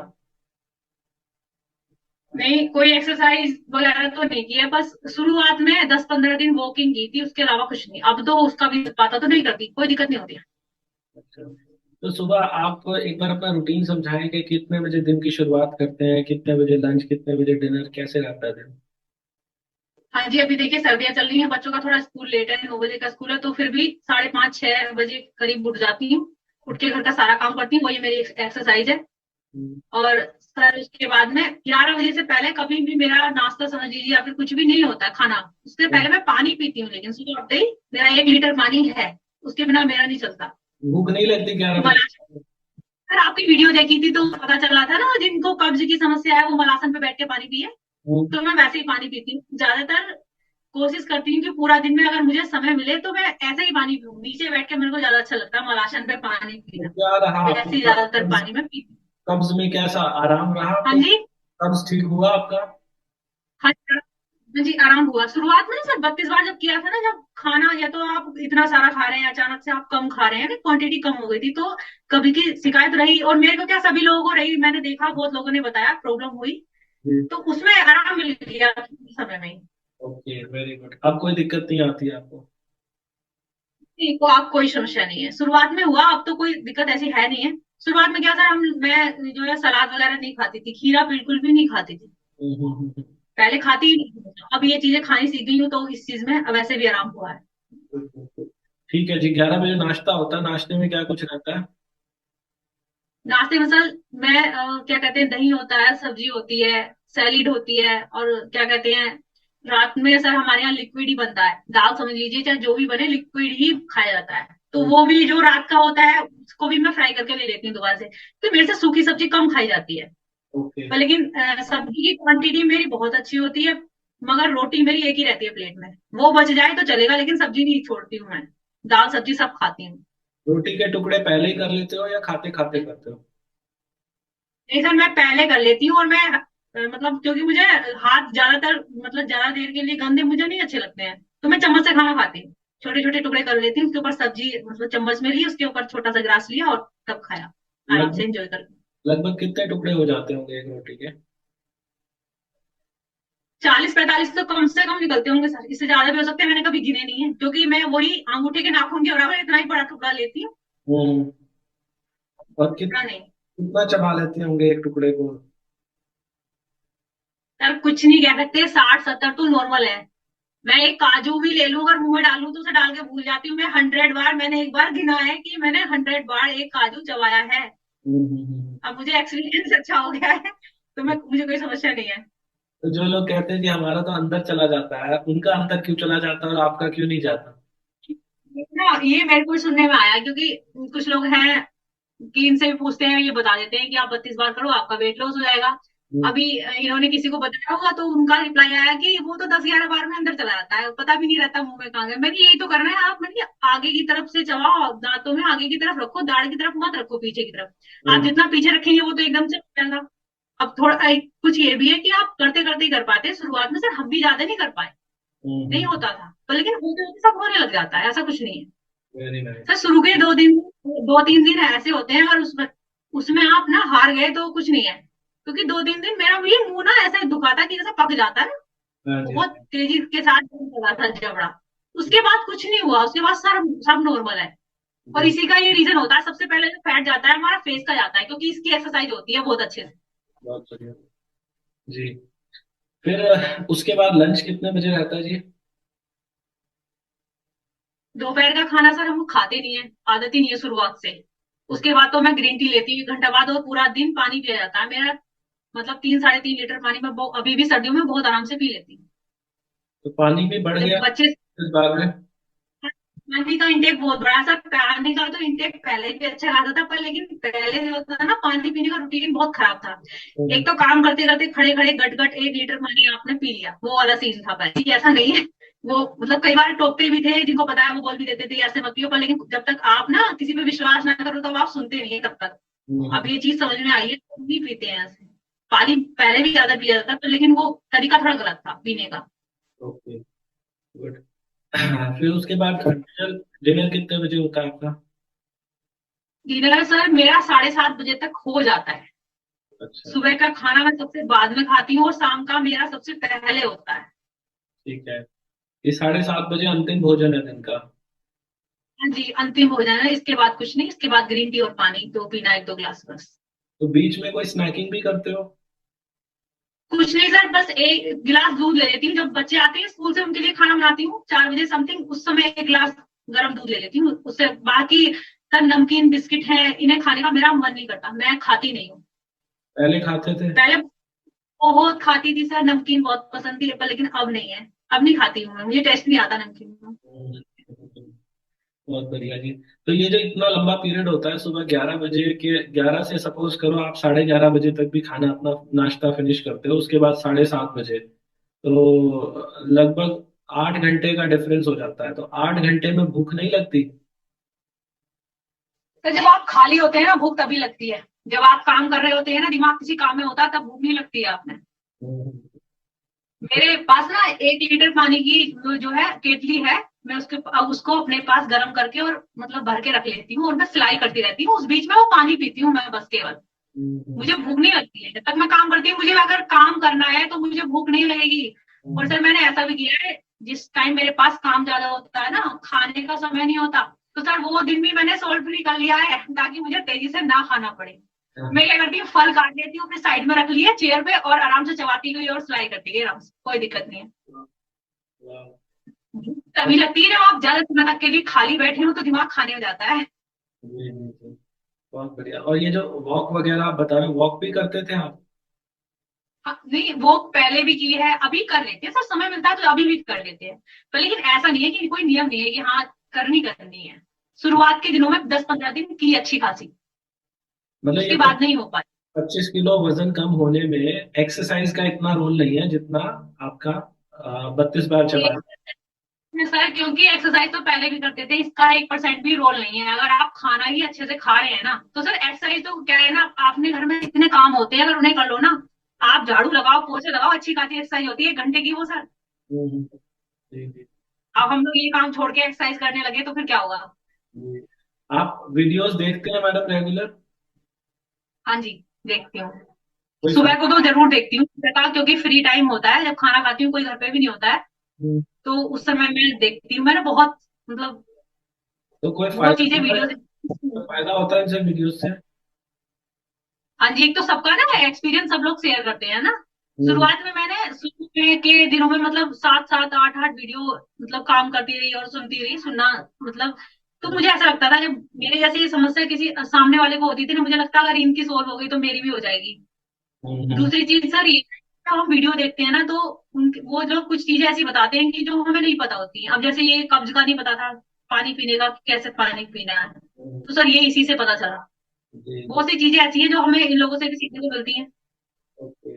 नहीं, कोई एक्सरसाइज वगैरह तो नहीं किया, बस शुरुआत में 10-15 दिन वॉकिंग की थी, उसके अलावा कुछ नहीं। अब तो उसका भी पता तो नहीं करती, कोई दिक्कत नहीं होती। अच्छा। तो सुबह आप एक बार अपना रूटीन समझाएं कि कितने बजे दिन की शुरुआत करते हैं, कितने बजे लंच, कितने बजे डिनर, कैसे रहता है दिन? हाँ जी, अभी देखिए सर्दियां चल रही हैं, बच्चों का थोड़ा स्कूल लेट है, 9 बजे का स्कूल है, तो फिर भी 5:30-6 बजे करीब उठ जाती हूँ। उठ के घर का सारा काम करती हूँ, वही मेरी एक्सरसाइज है। हम्म, और सर उसके बाद में 11 बजे से पहले कभी भी मेरा नाश्ता समझ लीजिए या फिर कुछ भी नहीं होता है खाना, उससे हम्म। पहले मैं पानी पीती हूँ। लेकिन सुबह उठते ही मेरा 1 लीटर पानी है, उसके बिना मेरा नहीं चलता। भूख नहीं लगती 11 बजे? सर आपकी वीडियो देखी थी तो पता चला था ना, जिनको कब्ज की समस्या है वो मलासन पे बैठ के पानी पिए। हम्म। तो मैं वैसे ही पानी पीती हूँ ज्यादातर। कोशिश करती हूँ कि पूरा दिन में अगर मुझे समय मिले तो मैं ऐसे ही पानी पीऊँ, नीचे बैठ के मेरे को ज्यादा अच्छा लगता है मलासन पे पानी तो पीना। क्या रहा ऐसे ही आपको ज्यादातर कब्ज? पानी में पीती हूँ। कब्ज में कैसा आराम रहा हाँ आपको? जी। कब्ज ठीक हुआ आपका? हाँ जी, हाँ जी, आराम हुआ। शुरुआत में ना सर 32 बार जब किया था ना, जब खाना या तो आप इतना सारा खा रहे हैं, अचानक से आप कम खा रहे हैं, क्वांटिटी कम हो गई थी, तो कभी की शिकायत रही। और मेरे को क्या, सभी लोगों को रही, मैंने देखा बहुत लोगों ने बताया प्रॉब्लम हुई। जी। तो उसमें आराम मिल गया समय में ही। Okay, very good. अब कोई दिक्कत नहीं आती है आपको? को आप कोई समस्या नहीं है, शुरुआत में हुआ, अब तो कोई दिक्कत ऐसी है नहीं है। शुरुआत में क्या था, मैं जो है सलाद वगैरह नहीं खाती थी, खीरा बिल्कुल भी नहीं खाती थी। हम्म, हम्म, हम्म, पहले खाती ही नहीं थी, अब ये चीजें खानी सीख गई हूँ तो इस चीज में अब वैसे भी आराम हुआ है। ठीक है जी। 11 बजे नाश्ता होता है, नाश्ते में क्या कुछ रहता है? नाश्ते में सर मैं क्या कहते हैं, दही होता है, सब्जी होती है, सैलीड होती है, और क्या कहते हैं, रात में सर हमारे यहाँ लिक्विड ही बनता है, दाल समझ लीजिए, चाहे जो भी बने लिक्विड ही खाया जाता है। तो हम्म, वो भी जो रात का होता है उसको भी मैं फ्राई करके ले लेती हूँ दोबारा से। तो मेरे से सूखी सब्जी कम खाई जाती है। ओके। पर लेकिन सब्जी की क्वांटिटी मेरी बहुत अच्छी होती है। मगर रोटी मेरी एक ही रहती है प्लेट में, वो बच जाए तो चलेगा, लेकिन सब्जी नहीं छोड़ती हूँ मैं। दाल सब्जी सब खाती हूँ। रोटी के टुकड़े पहले ही कर लेते हो या खाते खाते करते हो? नहीं सर, मैं पहले कर लेती हूँ, और मैं मतलब क्योंकि मुझे हाथ ज्यादातर, मतलब ज्यादा देर के लिए गंदे मुझे नहीं अच्छे लगते हैं, तो मैं चम्मच से खाना खाती हूँ। छोटे छोटे टुकड़े कर लेती हूँ, उसके ऊपर सब्जी मतलब चम्मच में ली, उसके ऊपर छोटा सा ग्रास लिया और तब खाया, आराम से लगभग एंजॉय करके। लगभग कितने टुकड़े हो जाते होंगे एक रोटी के? 40-45 तो कम से कम निकलते होंगे सर, इससे ज्यादा भी हो सकते हैं, मैंने कभी गिने नहीं है, क्योंकि मैं वही अंगूठे के नाखून के बराबर इतना ही बड़ा टुकड़ा लेती हूँ। हम्म। और इतना नहीं। कितना चबा लेते होंगे एक टुकड़े को? सर कुछ नहीं कह सकते, 60-70 तो नॉर्मल है। मैं एक काजू भी ले लूं अगर मुंह में डालूं तो उसे डाल के भूल जाती हूँ मैं 100 बार। मैंने एक बार गिना है कि मैंने 100 बार एक काजू चबाया है। हम्म, हम्म, हम्म। अब मुझे एक्सपीरियंस अच्छा हो गया है, तो मैं मुझे कोई समस्या नहीं है। तो जो लोग कहते हैं कि हमारा तो अंदर चला जाता है, उनका अंदर क्यों चला जाता है और आपका क्यों नहीं जाता? ये मेरे को सुनने में आया, क्योंकि कुछ लोग हैं कि इनसे भी पूछते हैं, ये बता देते हैं कि आप 32 बार करो आपका वेट लॉस हो जाएगा। हम्म, अभी इन्होंने किसी को बताया होगा तो उनका रिप्लाई आया कि वो तो 10-11 बार में अंदर चला जाता है, पता भी नहीं रहता मुंह में कहाँ गया। मैंने यही तो करना है, आप मैंने आगे की तरफ से चबाओ, दांतों में आगे की तरफ रखो, दाढ़ की तरफ मत रखो, पीछे की तरफ। आप हम्म, जितना पीछे रखेंगे वो तो एकदम से हो जाएगा। अब थोड़ा कुछ ये भी है कि आप करते करते ही कर पाते हैं, शुरुआत में सर हम भी ज्यादा नहीं कर पाए, नहीं होता था तो, लेकिन होते होते सब होने लग जाता है, ऐसा कुछ नहीं है। Very nice. सर शुरू के 2-3 दिन ऐसे होते हैं, अगर उसमें उसमें आप ना हार गए तो कुछ नहीं है। क्योंकि 2-3 दिन मेरा ये मुंह ना ऐसा दुखा था कि जैसे पक जाता है ना, हाँ जी, हाँ बहुत जी। तेजी के साथ चला था जबड़ा। उसके बाद कुछ नहीं हुआ, उसके बाद सर सब नॉर्मल है। और जी, इसी का ये रीजन होता है, सबसे पहले जो फैट जाता है हमारा फेस का जाता है, क्योंकि इसकी एक्सरसाइज होती है बहुत अच्छे से। बहुत बढ़िया। जी। फिर उसके बाद लंच कितने बजे रहता है जी? दोपहर का खाना सर हम खाते नहीं है, आदत ही नहीं है शुरुआत से। उसके बाद तो मैं ग्रीन टी लेती हूँ 1 घंटा बाद, और पूरा दिन पानी पिया जाता है मेरा। मतलब 3-3.5 लीटर पानी में अभी भी सर्दियों में बहुत आराम से पी लेती हूँ। तो पानी भी बढ़ जब गया बच्चे, इस बार में? पानी का इंटेक बहुत बड़ा सा, पानी का तो इंटेक पहले भी अच्छा खाता था, पर लेकिन पहले जो होता था ना, पानी पीने का रूटीन बहुत खराब था। हम्म, एक तो काम करते करते खड़े खड़े गट गट 1 लीटर पानी आपने पी लिया, वो वाला सीन था पहले। ठीक है, ऐसा नहीं है। वो मतलब कई बार टोकते भी थे, जिनको पता है वो बोल भी देते थे ऐसे मत पियो, पर लेकिन जब तक आप ना किसी पे विश्वास ना करो तब आप सुनते नहीं है तब तक। अब हम्म, ये चीज समझ में आई है तो नहीं पीते हैं ऐसे। पानी पहले भी ज्यादा पिया जाता था, पर लेकिन वो तरीका थोड़ा गलत था पीने का। Okay, good. फिर उसके बाद डिनर, डिनर कितने बजे होता है आपका? डिनर सर मेरा 7:30 बजे तक हो जाता है। अच्छा, सुबह का खाना मैं सबसे बाद में खाती हूँ, और शाम का मेरा सबसे पहले होता है। ठीक है। ये 7:30 बजे अंतिम भोजन है दिन का? हाँ जी, अंतिम हो जाना, इसके बाद कुछ नहीं, इसके बाद ग्रीन टी और पानी तो पीना 1-2 गिलास बस। तो बीच में कोई स्नैकिंग भी करते हो? कुछ नहीं सर, बस 1 गिलास दूध ले लेती हूँ, जब बच्चे आते हैं स्कूल से उनके लिए खाना बनाती हूँ 4 बजे समथिंग, उस समय 1 गिलास गर्म दूध ले लेती हूँ। उससे बाकी सर नमकीन बिस्किट है, इन्हें खाने का मेरा मन नहीं करता, मैं खाती नहीं हूँ। पहले खाते थे? पहले बहुत खाती थी सर, नमकीन बहुत पसंद थी, पर लेकिन अब नहीं है। अब नहीं खाती हूँ मैं, मुझे टेस्ट नहीं आता नमकीन का। हम्म, बहुत बढ़िया जी। तो ये जो इतना लंबा पीरियड होता है, सुबह 11 बजे के, 11 से सपोज करो आप 11:30 बजे तक भी खाना अपना नाश्ता फिनिश करते हो, उसके बाद 7:30 बजे, तो लगभग 8 घंटे का डिफरेंस हो जाता है। तो 8 घंटे में भूख नहीं लगती? तो जब आप खाली होते हैं ना, भूख तभी लगती है। जब आप काम कर रहे होते हैं ना, दिमाग किसी काम में होता है, तब भूख नहीं लगती है आपने। हम्म, मेरे पास ना 1 लीटर पानी की जो है केटली है, मैं उसको अपने पास गर्म करके और मतलब भर के रख लेती हूँ, और मैं सिलाई करती रहती हूँ, उस बीच में वो पानी पीती हूँ मैं बस केवल। हम्म, मुझे भूख नहीं लगती है जब तक मैं काम करती हूँ, मुझे अगर काम करना है तो मुझे भूख नहीं लगेगी। और हम्म, सर मैंने ऐसा भी किया है, जिस टाइम मेरे पास काम ज्यादा होता है ना, खाने का समय नहीं होता, तो सर वो दिन भी मैंने सोल्ट फ्री कर लिया है, ताकि मुझे तेजी से ना खाना पड़े। मैं हाँ, क्या करती हूँ, फल काट लेती हूँ अपने साइड में रख लिया चेयर पे, और आराम से चबाती गई और सिलाई करती गई आराम से, कोई दिक्कत नहीं है। वाह, तभी लगती है जब आप ज्यादा समय तक के लिए खाली बैठे हो तो दिमाग खाने हो जाता है। जी, जी, जी, बहुत बढ़िया। और ये जो वॉक वगैरह आप बता रहे हो, वॉक भी करते थे आप? हाँ, नहीं वो पहले भी की है, अभी कर लेते हैं सर, समय मिलता है तो अभी भी कर लेते हैं। पर लेकिन ऐसा नहीं है कि कोई नियम नहीं है कि हाँ करनी है। शुरुआत के दिनों में 10-15 दिन की अच्छी खासी, मतलब ये उसके बाद नहीं हो पाती। 25 किलो वजन कम होने में एक्सरसाइज का इतना रोल नहीं है जितना आपका 32 बार चबाना। सर क्योंकि एक्सरसाइज तो पहले भी करते थे, इसका 1% भी रोल नहीं है। अगर आप खाना ही अच्छे से खा रहे हैं ना, तो सर एक्सरसाइज तो क्या है ना, आपने घर में इतने काम होते हैं, अगर उन्हें कर लो ना, आप झाड़ू लगाओ पोछे लगाओ, अच्छी खासी एक्सरसाइज होती है 1 घंटे की वो सर। हम्म, जी, जी, अब हम लोग ये काम छोड़ के एक्सरसाइज करने लगे तो फिर क्या होगा। जी। आप वीडियोस देखते हैं मैडम रेगुलर? हाँ जी, देखती हूँ। कोई सुबह फायदा? को तो जरूर देखती हूँ, सुबह का क्योंकि फ्री टाइम होता है, जब खाना खाती हूँ कोई घर पे भी नहीं होता है, हम्म, तो उस समय मैं देखती हूँ। मैंने बहुत मतलब तो कोई वो फायदा चीजें होता है? वीडियो कोई से। फायदा होता है इनसे, वीडियोस से? हाँ जी, एक तो सबका ना एक्सपीरियंस सब लोग शेयर करते हैं ना। हम्म, शुरुआत में मैंने शुरू के दिनों में मतलब 7-7 8-8 वीडियो मतलब काम करती रही और सुनती रही, सुनना मतलब। तो मुझे ऐसा लगता था, जब मेरे जैसी ये समस्या किसी सामने वाले को होती थी ना, मुझे लगता अगर इनकी सोल्व हो गई तो मेरी भी हो जाएगी। हम्म, दूसरी चीज सर ये, जब हम वीडियो देखते हैं ना, तो वो लोग कुछ चीजें ऐसी बताते हैं कि जो हमें नहीं पता होती हैं। अब जैसे ये कब्ज का नहीं पता था, पानी पीने का, कि कैसे पानी पीना है। हम्म, तो सर ये इसी से पता चला। जी जी। बहुत सी चीजें ऐसी हैं जो हमें इन लोगों से भी सीखने को मिलती हैं। ओके।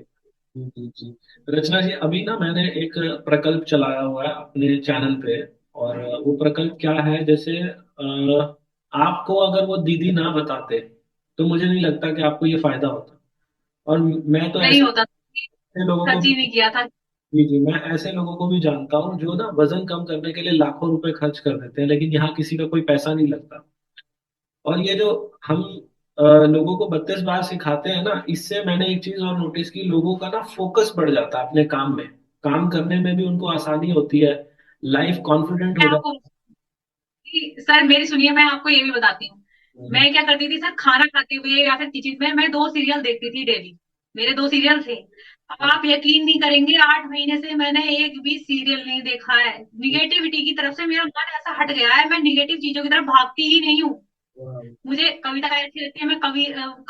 जी जी जी। रचना जी, अभी ना मैंने एक प्रकल्प चलाया हुआ है अपने चैनल पे। और वो प्रकल्प क्या है, जैसे आपको अगर वो दीदी ना बताते तो मुझे नहीं लगता कि आपको ये फायदा होता। और मैं तो नहीं ऐसे होता, ऐसे लोगों को सच भी, ही नहीं किया था। जी जी, मैं ऐसे लोगों को भी जानता हूँ जो ना वजन कम करने के लिए लाखों रुपए खर्च कर देते हैं, लेकिन यहाँ किसी का कोई पैसा नहीं लगता। और ये जो हम लोगों को 32 बार सिखाते हैं ना, इससे मैंने एक चीज और नोटिस की, लोगों का ना फोकस बढ़ जाता है अपने काम में। काम करने में भी उनको आसानी होती है, लाइफ कॉन्फिडेंट मैं हो जाता आपको, सर मेरी सुनिए, मैं आपको ये भी बताती हूँ। है। मैं क्या करती थी सर, खाना खाते हुए या फिर किचन में मैं 2 सीरियल देखती थी डेली। मेरे 2 सीरियल थे। अब आप यकीन नहीं करेंगे, 8 महीने से मैंने एक भी सीरियल नहीं देखा है। निगेटिविटी की तरफ से मेरा मन ऐसा हट गया है, मैं निगेटिव चीजों की तरफ भागती ही नहीं हूँ। मुझे कविताएं अच्छी लगती है। मैं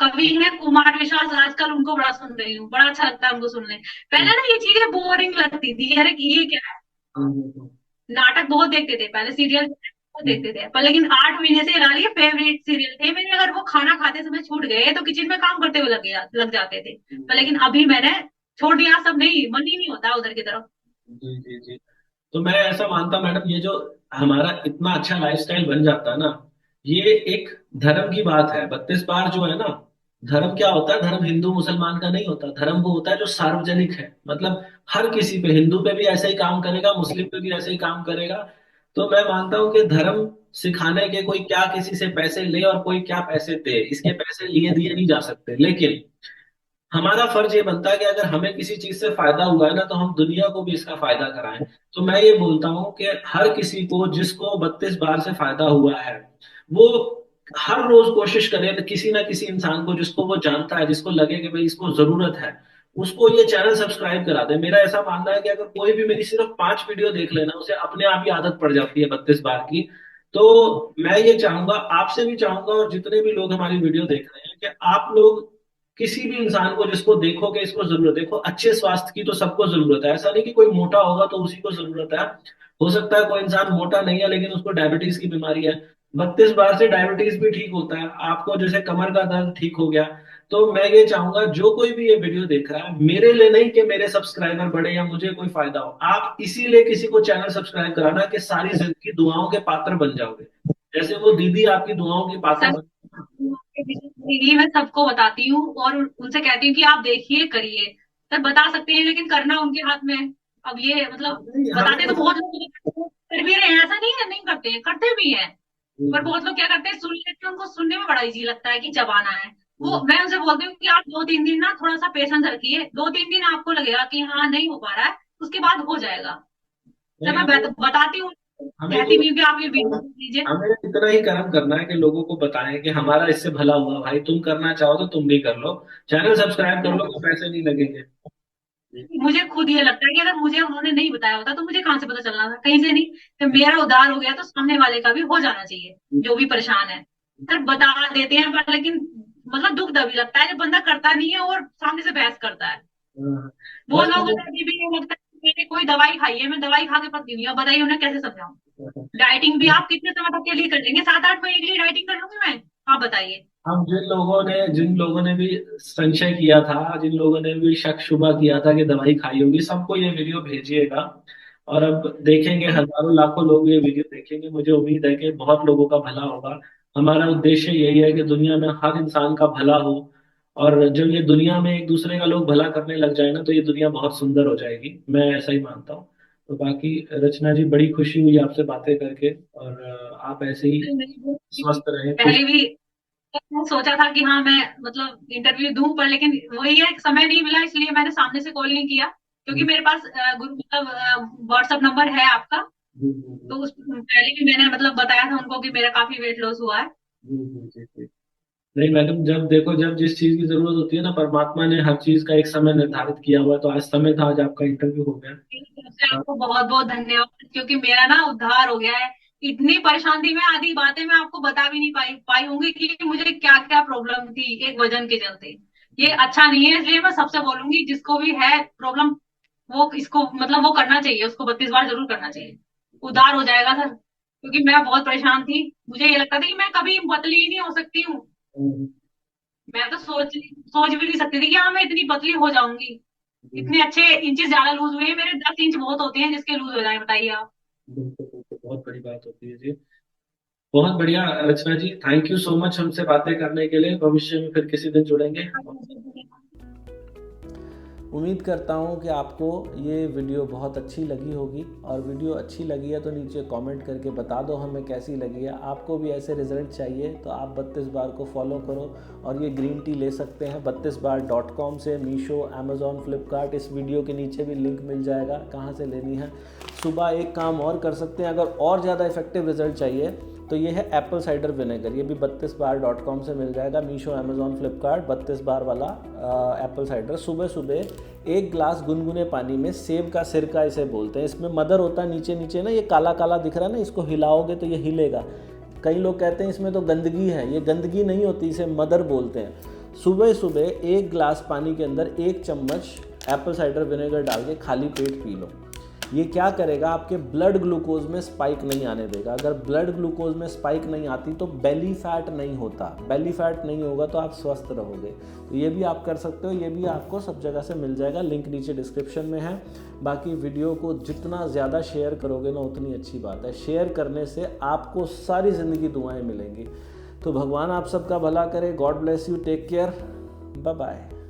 कवि है कुमार विश्वास, आजकल उनको बड़ा सुन रही हूँ, बड़ा अच्छा लगता है उनको सुनने। पहले ना ये चीजें बोरिंग लगती थी, अरे ये क्या है। नाटक बहुत देखते थे पहले, सीरियल बहुत देखते थे, पर लेकिन 8 महीने से लगा लिए फेवरेट सीरियल थे मेरे। अगर वो खाना खाते समय छूट गए तो किचन में काम करते हुए लग जाते थे। पर लेकिन अभी मैंने छोड़ दिया सब, नहीं, मन ही नहीं होता उधर की तरफ। जी जी जी। तो मैं ऐसा मानता हूं मैडम, ये जो हमारा इतना अच्छा लाइफस्टाइल बन जाता है ना, ये एक धर्म की बात है। 32 बार जो है ना, धर्म क्या होता है, धर्म हिंदू मुसलमान का नहीं होता। धर्म वो होता है जो सार्वजनिक है, मतलब हर किसी पे, हिंदू पे भी ऐसे ही काम करेगा, मुस्लिम पे भी ऐसे ही काम करेगा। तो मैं मानता हूँ कि धर्म सिखाने के कोई क्या किसी से पैसे ले और कोई क्या पैसे दे, इसके पैसे लिए दिए नहीं जा सकते। लेकिन हमारा फर्ज ये बनता है कि अगर हमें किसी चीज से फायदा हुआ है ना, तो हम दुनिया को भी इसका फायदा कराएं। तो मैं ये बोलता हूँ कि हर किसी को जिसको 32 बार से फायदा हुआ है, वो हर रोज कोशिश करे तो किसी ना किसी इंसान को जिसको वो जानता है, जिसको लगे कि भाई इसको जरूरत है, उसको ये चैनल सब्सक्राइब करा दे। मेरा ऐसा मानना है कि अगर कोई भी मेरी सिर्फ 5 वीडियो देख लेना, उसे अपने आप ही आदत पड़ जाती है 32 बार की। तो मैं ये चाहूंगा, आपसे भी चाहूंगा, और जितने भी लोग हमारी वीडियो देख रहे हैं, कि आप लोग किसी भी इंसान को जिसको देखो कि इसको जरूरत, देखो अच्छे स्वास्थ्य की तो सबको जरूरत है। ऐसा नहीं कि कोई मोटा होगा तो उसी को जरूरत है। हो सकता है कोई इंसान मोटा नहीं है लेकिन उसको डायबिटीज की बीमारी है, 32 बार से डायबिटीज भी ठीक होता है। आपको जैसे कमर का दर्द ठीक हो गया। तो मैं ये चाहूंगा, जो कोई भी ये वीडियो देख रहा है, मेरे लिए नहीं कि मेरे सब्सक्राइबर बढ़े या मुझे कोई फायदा हो, आप इसीलिए किसी को चैनल सब्सक्राइब कराना कि सारी जिंदगी दुआओं के पात्र बन जाओगे, जैसे वो दीदी आपकी दुआओं की पात्र सर बन। दीदी, मैं सबको बताती हूँ और उनसे कहती हूँ कि आप देखिए करिए। सर बता सकते हैं लेकिन करना उनके हाथ में है। अब ये मतलब, हमें बताते तो बहुत लोग कर भी रहे हैं, ऐसा नहीं है नहीं करते हैं, करते भी हैं। पर हम्म, बहुत लोग क्या करते हैं, सुन लेते हैं, उनको सुनने में बड़ा इजी लगता है कि चबाना है। हम्म, वो मैं उनसे बोलती हूँ कि आप 2-3 दिन ना थोड़ा सा पेशेंस रखिए, 2-3 दिन आपको लगेगा कि हाँ नहीं हो पा रहा है, उसके बाद हो जाएगा। सर नहीं मैं हमें बताती हूँ, हमें कहती ये भी हूँ कि आप ये वीडियो लीजिए। हमें इतना ही कर्म करना है कि लोगों को बताएं कि हमारा इससे भला हुआ, भाई तुम करना चाहो तो तुम भी कर लो, चैनल सब्सक्राइब कर लो, तो पैसे नहीं लगेंगे। मुझे खुद ये लगता है कि अगर मुझे उन्होंने नहीं बताया होता तो मुझे कहाँ से पता चलना था, कहीं से नहीं। तो मेरा उद्धार हो गया तो सामने वाले का भी हो जाना चाहिए, जो भी परेशान है। सर बता देते हैं पर लेकिन मतलब दुख दबी लगता है जब बंदा करता नहीं है और सामने से बहस करता है। हाँ, वो बस लोगों मुझे को अभी भी ये लगता है कि मैंने कोई दवाई खाई है, मैं दवाई खा के पतली हुई हूँ। अब बताइए उन्हें कैसे समझाऊं। डाइटिंग भी आप कितने समय तक के लिए कर लेंगे, 7-8 महीने के लिए डाइटिंग कर लूंगी मैं, आप बताइए। हम जिन लोगों ने भी संशय किया था, जिन लोगों ने भी शक शुबा किया था कि दवाई खाई होगी, सबको ये वीडियो भेजिएगा। और अब देखेंगे, हजारों लाखों लोग ये वीडियो देखेंगे, मुझे उम्मीद है कि बहुत लोगों का भला होगा। हमारा उद्देश्य यही है कि दुनिया में हर इंसान का भला हो। और जब ये दुनिया में एक दूसरे का लोग भला करने लग जाए ना, तो ये दुनिया बहुत सुंदर हो जाएगी, मैं ऐसा ही मानता हूँ। तो बाकी रचना जी, बड़ी खुशी हुई आपसे बातें करके। और आप ऐसे ही स्वस्थ रहें, खुश। पहले भी मैंने सोचा था कि हाँ मैं मतलब इंटरव्यू दूं, पर लेकिन वही है, समय नहीं मिला, इसलिए मैंने सामने से कॉल नहीं किया। क्योंकि मेरे पास गुरु मतलब व्हाट्सएप नंबर है आपका। जी जी जी। तो उस पहले भी मैंने मतलब बताया था उनको कि मेरा काफी वेट लॉस हुआ है। जी जी जी जी। नहीं मैडम, जब देखो, जब जिस चीज की जरूरत होती है ना, परमात्मा ने हर चीज का एक समय निर्धारित किया हुआ है। तो आज समय था, आज आपका इंटरव्यू हो गया। मेरी तरफ से हाँ, आपको बहुत बहुत धन्यवाद, क्योंकि मेरा ना उद्धार हो गया है। इतनी परेशान थी मैं, आधी बातें मैं आपको बता भी नहीं पाई होंगी कि मुझे क्या क्या प्रॉब्लम थी एक वजन के चलते। ये अच्छा नहीं है, इसलिए मैं सबसे बोलूंगी जिसको भी है प्रॉब्लम, वो इसको मतलब वो करना चाहिए, उसको 32 बार जरूर करना चाहिए, उद्धार हो जाएगा सर। क्योंकि मैं बहुत परेशान थी। मुझे ये लगता था कि मैं कभी पतली ही नहीं हो सकती हूँ। हम्म, मैं तो सोच भी नहीं सकती थी कि हाँ मैं इतनी पतली हो जाऊंगी। हम्म, इतने अच्छे इंचेस ज्यादा लूज हुए हैं मेरे, 10 इंच बहुत होते हैं जिसके लूज हो जाए, बताइए आप। बिल्कुल बिल्कुल, बहुत बड़ी बात होती है जी। बहुत बढ़िया रचना जी, थैंक यू सो मच हमसे बातें करने के लिए। भविष्य में फिर किसी दिन जुड़ेंगे। उम्मीद करता हूँ कि आपको ये वीडियो बहुत अच्छी लगी होगी, और वीडियो अच्छी लगी है तो नीचे कमेंट करके बता दो हमें कैसी लगी है। आपको भी ऐसे रिजल्ट चाहिए तो आप 32 बार को फॉलो करो, और ये ग्रीन टी ले सकते हैं 32bar.com से, मीशो, अमेज़ॉन, फ्लिपकार्ट। इस वीडियो के नीचे भी लिंक मिल जाएगा कहाँ से लेनी है। सुबह एक काम और कर सकते हैं, अगर और ज़्यादा इफेक्टिव रिजल्ट चाहिए तो ये है एप्पल साइडर विनेगर। ये भी 32bar.com से मिल जाएगा, मीशो, अमेज़ॉन, फ्लिपकार्ट। 32 बार वाला एप्पल साइडर। सुबह सुबह 1 गिलास गुनगुने पानी में, सेब का सिरका इसे बोलते हैं, इसमें मदर होता है नीचे नीचे ना, ये काला काला दिख रहा है ना, इसको हिलाओगे तो ये हिलेगा। कई लोग कहते हैं इसमें तो गंदगी है, ये गंदगी नहीं होती, इसे मदर बोलते हैं। सुबह सुबह 1 गिलास पानी के अंदर 1 चम्मच एप्पल साइडर विनेगर डाल के खाली पेट पी लो। ये क्या करेगा, आपके ब्लड ग्लूकोज में स्पाइक नहीं आने देगा। अगर ब्लड ग्लूकोज में स्पाइक नहीं आती तो बेली फैट नहीं होता, बेली फैट नहीं होगा तो आप स्वस्थ रहोगे। तो ये भी आप कर सकते हो, ये भी आपको सब जगह से मिल जाएगा, लिंक नीचे डिस्क्रिप्शन में है। बाकी वीडियो को जितना ज़्यादा शेयर करोगे ना उतनी अच्छी बात है। शेयर करने से आपको सारी ज़िंदगी दुआएं मिलेंगी। तो भगवान आप सबका भला करे। God bless you, take care, bye bye.